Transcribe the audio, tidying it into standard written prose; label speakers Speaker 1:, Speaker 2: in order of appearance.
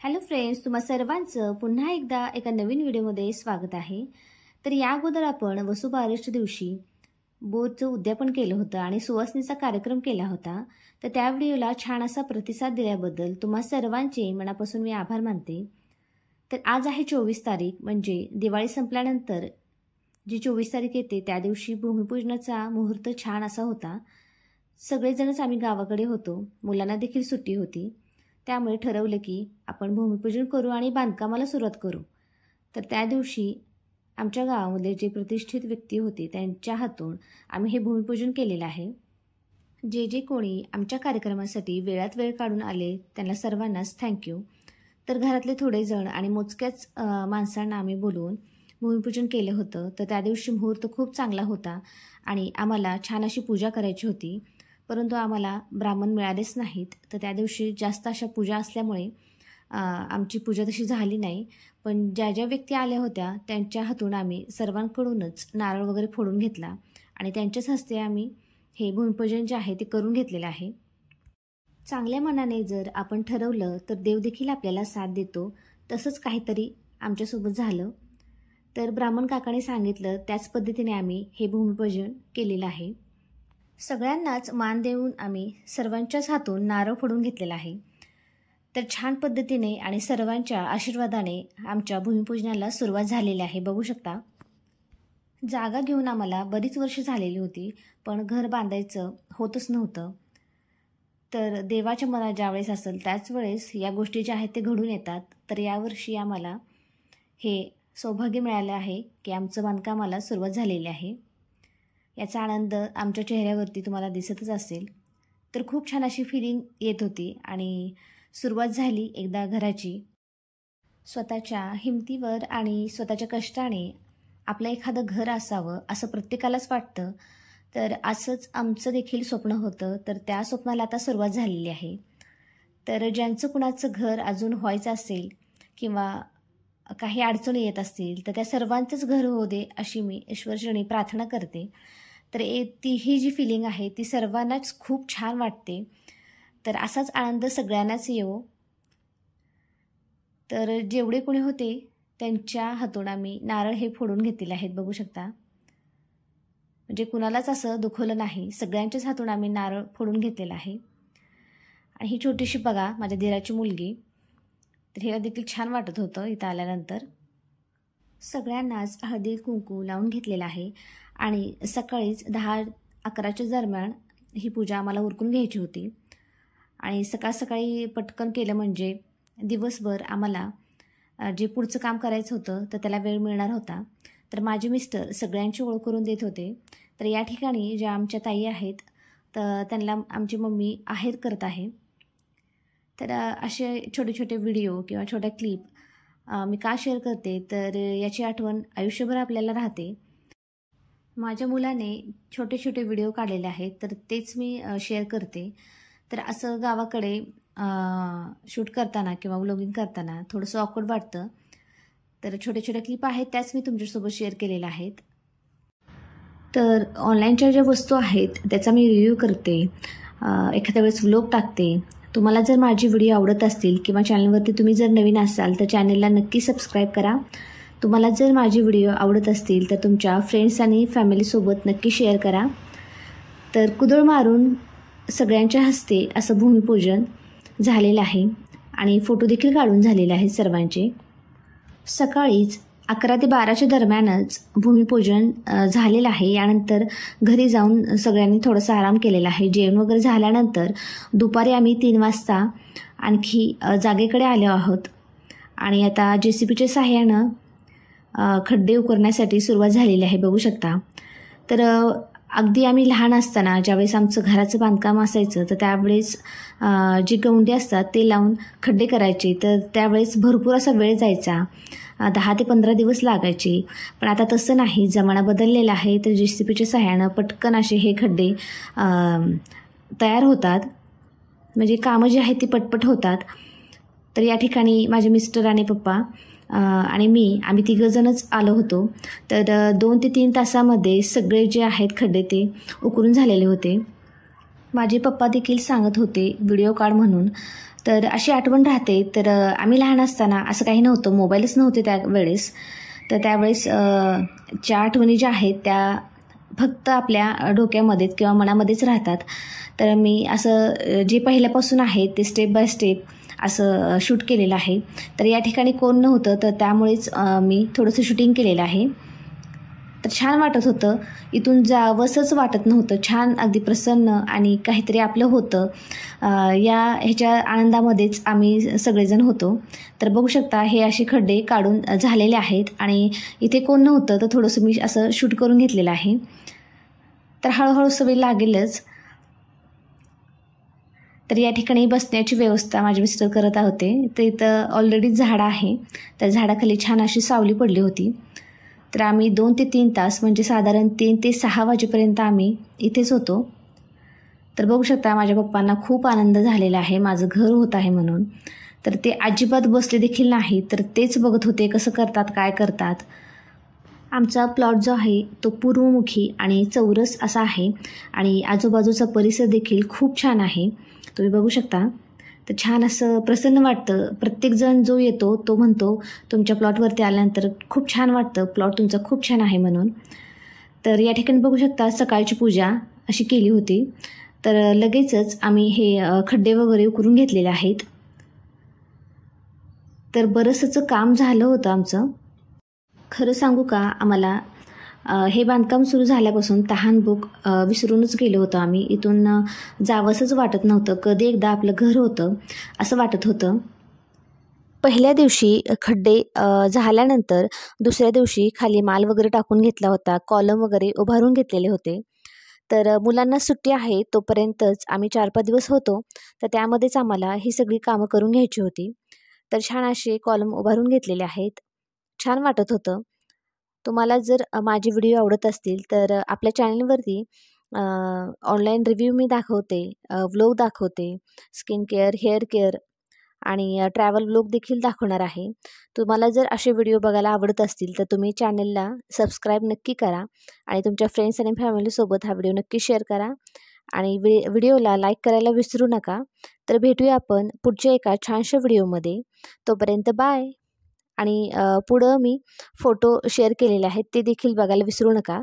Speaker 1: Hello friends, तुम्हा सर्वांचं पुन्हा एकदा एका नवीन व्हिडिओमध्ये स्वागत आहे। तर या अगोदर आपण वसुबारस दिवशी बोरचं उद्यापन केलं होतं आणि सुवासनीचा कार्यक्रम केला होता। तर त्या व्हिडिओला छान असा प्रतिसाद दिल्याबद्दल तुम्हा सर्वांचे मनापासून मी आभार मानते। तर आज आहे 24 तारीख, म्हणजे दिवाळी संपल्यानंतर जी 24 तारीख येते त्या दिवशी भूमिपूजनाचा मुहूर्त छान असा होता। सगळेजणच आम्ही गावाकडे होतो, मुलांना देखील सुट्टी होती, त्यामुळे ठरवलं की आपण भूमिपूजन करू आणि बांधकामाला सुरुवात करू। तर त्या दिवशी आमच्या गावामध्ये जे प्रतिष्ठित व्यक्ती होते त्यांच्या हातून आम्ही हे भूमिपूजन केलेलं आहे। जे कोणी आमच्या कार्यक्रमासाठी वेळात वेळ काढून आले त्यांना सर्वांनाच थँक्यू। तर घरातले थोडे जण आणि मोजक्याच माणसांना आम्ही बोलवून भूमिपूजन केलं होतं। तर त्या दिवशी मुहूर्त खूप चांगला होता आणि आम्हाला छान अशी पूजा करायची होती, परंतु आम्हाला ब्राह्मण मिळालेच नाहीत। तर त्या दिवशी जास्त अशा पूजा असल्यामुळे आमची पूजा तशी झाली नाही। पण ज्या व्यक्ती आल्या होत्या त्यांच्या हातून आम्ही सर्वांकडूनच नारळ वगैरे फोडून घेतला आणि त्यांच्याच हस्ते आम्ही हे भूमिपूजन जे आहे ते करून घेतलेलं आहे। चांगल्या मनाने जर आपण ठरवलं तर देव देखील आपल्याला साथ देतो। तसंच काहीतरी आमच्यासोबत झालं। तर ब्राह्मण काकाने सांगितलं त्याच पद्धतीने आम्ही हे भूमिपूजन केलेलं आहे। सगळ्यांनाच मान देऊन आम्ही सर्वांच्याच हातून नारळ फोडून घेतलेला आहे। तर छान पद्धतीने आणि सर्वांच्या आशीर्वादाने आमच्या भूमिपूजनाला सुरुवात झालेली आहे। बघू शकता, जागा घेऊन आम्हाला बरीच वर्ष झालेली होती, पण घर बांधायचं होतच नव्हतं। तर देवाच्या मनात ज्यावेळेस असेल त्याच वेळेस या गोष्टी ज्या आहेत ते घडून येतात। तर यावर्षी आम्हाला हे सौभाग्य मिळालं आहे की आमचं बांधकामाला सुरुवात झालेली आहे। याचा आनंद आमच्या चेहऱ्यावरती तुम्हाला दिसतच असेल। तर खूप छान अशी फीलिंग येत होती आणि सुरुवात झाली एकदा घराची। स्वतःच्या हिमतीवर आणि स्वतःच्या कष्टाने आपलं एखादं घर असावं असं प्रत्येकालाच वाटतं। तर असंच आमचं देखील स्वप्न होतं, तर त्या स्वप्नाला आता सुरुवात झालेली आहे। तर ज्यांचं कुणाचं घर अजून व्हायचं असेल किंवा काही अडचणी येत असतील तर त्या सर्वांचंच घर होऊ दे अशी मी ईश्वरचरणी प्रार्थना करते। तर ही जी फिलिंग आहे ती सर्वांनाच खूप छान वाटते। तर असाच आनंद सगळ्यांनाच येवो। तर जेवढे कोणी होते त्यांच्या हातून आम्ही नारळ हे फोडून घेतलेले आहेत। बघू शकता, म्हणजे कुणालाच असं दुखवलं नाही, सगळ्यांच्याच हातून आम्ही नारळ फोडून घेतलेला आहे। आणि ही छोटीशी बघा माझ्या दिराची मुलगी, तर हिला देखील छान वाटत होतं इथं आल्यानंतर। सगळ्यांनाच हळदी कुंकू लावून घेतलेला आहे आणि सकाळीच 10-11च्या दरम्यान ही पूजा आम्हाला उरकून घ्यायची होती। आणि सकाळी पटकन केलं म्हणजे दिवसभर आम्हाला जे पुढचं काम करायचं होतं तर त्याला वेळ मिळणार होता। तर माझे मिस्टर सगळ्यांची ओळख करून देत होते। तर या ठिकाणी ज्या आमच्या ताई आहेत तर त्यांना आमची मम्मी आहेर करत आहे। तर असे छोटे छोटे व्हिडिओ किंवा छोट्या क्लिप मी का शेअर करते, तर याची आठवण आयुष्यभर आपल्याला राहते। माझ्या मुलाने छोटे छोटे व्हिडिओ काढलेले आहेत तर तेच मी शेअर करते। तर असं गावाकडे शूट करताना किंवा व्लॉगिंग करताना थोडंसं ऑकवर्ड वाटतं, तर छोटे छोटे क्लिप आहेत त्याच मी तुमच्यासोबत शेअर केलेल्या आहेत। तर ऑनलाईनच्या ज्या वस्तू आहेत त्याचा मी रिव्ह्यू करते, एखाद्या वेळेस व्लॉग टाकते। तुम्हाला जर माझी व्हिडिओ आवडत असतील किंवा चॅनलवरती तुम्ही जर नवीन असाल तर चॅनलला नक्की सबस्क्राईब करा। तुम्हाला जर माझी व्हिडिओ आवडत असतील तर तुमच्या फ्रेंड्स आणि फॅमिलीसोबत नक्की शेअर करा। तर कुदळ मारून सगळ्यांच्या हस्ते असं भूमिपूजन झालेलं आहे आणि फोटो देखील काढून झालेले आहेत सर्वांचे। सकाळीच 11 ते 12च्या दरम्यानच भूमिपूजन झालेलं आहे। यानंतर घरी जाऊन सगळ्यांनी थोडासा आराम केलेला आहे। जेवण वगैरे झाल्यानंतर दुपारी आम्ही 3 वाजता आणखी जागेकडे आलो आहोत आणि आता JCBच्या सहाय्यानं खड्डे उकरण्यासाठी सुरुवात झालेली आहे। बघू शकता, तर अगदी आम्ही लहान असताना ज्यावेळेस आमचं घराचं बांधकाम असायचं तर त्यावेळेस जे गवंडी असतात ते लावून खड्डे करायचे, तर त्यावेळेस भरपूर असा वेळ जायचा, 10 ते 15 दिवस लागायचे। पण आता तसं नाही, जमाना बदललेला आहे। तर JCBच्या सहाय्यानं पटकन असे हे खड्डे तयार होतात, म्हणजे कामं जी आहेत ती पटपट होतात। तर या ठिकाणी माझे मिस्टर आणि पप्पा आणि आम्ही तिघंजणच आलो होतो। तर 2 ते 3 तासामध्ये सगळे जे आहेत खड्डे ते उकरून झालेले होते। माझे पप्पा देखील सांगत होते व्हिडिओ काढ म्हणून. तर अशी आठवण राहते. तर आम्ही लहान असताना असं काही नव्हतं, मोबाईलच नव्हते त्यावेळेस. तर त्यावेळेस ज्या आठवणी ज्या आहेत त्या फक्त आपल्या डोक्यामध्येच किंवा मनामध्येच राहतात. तर मी असं जे पहिल्यापासून आहे ते स्टेप बाय स्टेप असं शूट केलेलं आहे. तर या ठिकाणी कोण नव्हतं, तर त्यामुळेच मी थोडंसं शूटिंग केलेलं आहे. तर छान वाटत होतं, इथून जावंसंच वाटत नव्हतं. छान अगदी प्रसन्न आणि काहीतरी आपलं होतं. ह्याच्या आनंदामध्येच आम्ही सगळेजण होतो. तर बघू शकता हे असे खड्डे काढून झालेले आहेत आणि इथे कोण नव्हतं, तर थोडंसं मी असं शूट करून घेतलेलं आहे. तर हळूहळू सवय लागेलच. तर या ठिकाणी बसण्याची व्यवस्था माझे मिस्टर करत होते. तर इथं ऑलरेडी झाडं आहे, त्या झाडाखाली छान अशी सावली पडली होती. तर आम्ही 2 ते 3 तास म्हणजे साधारण 3 ते 6 वाजेपर्यंत आम्ही इथेच होतो. तर बघू शकता माझ्या पप्पांना खूप आनंद झालेला आहे माझं घर होत आहे म्हणून. तर ते अजिबात बसले देखील नाही, तर तेच बघत होते कसं करतात, काय करतात. आमचा प्लॉट जो आहे तो पूर्वमुखी आणि चौरस असा आहे आणि आजूबाजूचा परिसर देखील खूप छान आहे, तुम्ही बघू शकता. तर छान असं प्रसन्न वाटतं. प्रत्येकजण जो येतो तो म्हणतो तुमच्या प्लॉटवरती आल्यानंतर खूप छान वाटतं, प्लॉट तुमचा खूप छान आहे म्हणून. तर या ठिकाणी बघू शकता सकाळची पूजा अशी केली होती. तर लगेचच आम्ही हे खड्डे वगैरे उकरून घेतलेले आहेत. तर बरंचसं काम झालं होतं आमचं. खरं सांगू का, आम्हाला हे बांधकाम सुरू झाल्यापासून तहानभूक विसरूनच गेलो होतो आम्ही. इथून जावंसंच वाटत नव्हतं. कधी एकदा आपलं घर होतं असं वाटत होतं. पहिल्या दिवशी खड्डे झाल्यानंतर दुसऱ्या दिवशी खाली माल वगैरे टाकून घेतला होता, कॉलम वगैरे उभारून घेतलेले होते. तर मुलांना सुट्टी आहे तोपर्यंतच आम्ही 4-5 दिवस होतो. तर त्यामध्येच आम्हाला ही सगळी कामं करून घ्यायची होती. तर छान असे कॉलम उभारून घेतलेले आहेत. छान वाटत होतं. तुम्हाला जर माझे व्हिडिओ आवडत असतील तर आपल्या चॅनलवरती ऑनलाईन रिव्ह्यू मी दाखवते, व्लॉग दाखवते, स्किन केअर, हेअर केअर आणि ट्रॅव्हल व्लॉग देखील दाखवणार आहे. तुम्हाला जर असे व्हिडिओ बघायला आवडत असतील तर तुम्ही चॅनलला सबस्क्राईब नक्की करा आणि तुमच्या फ्रेंड्स आणि फॅमिलीसोबत हा व्हिडिओ नक्की शेअर करा आणि व्हिडिओला लाईक करायला विसरू नका. तर भेटूया आपण पुढच्या एका छानशा व्हिडिओमध्ये. तोपर्यंत बाय. आणि पुढं मी फोटो शेअर केलेले आहेत, ते देखील बघायला विसरू नका.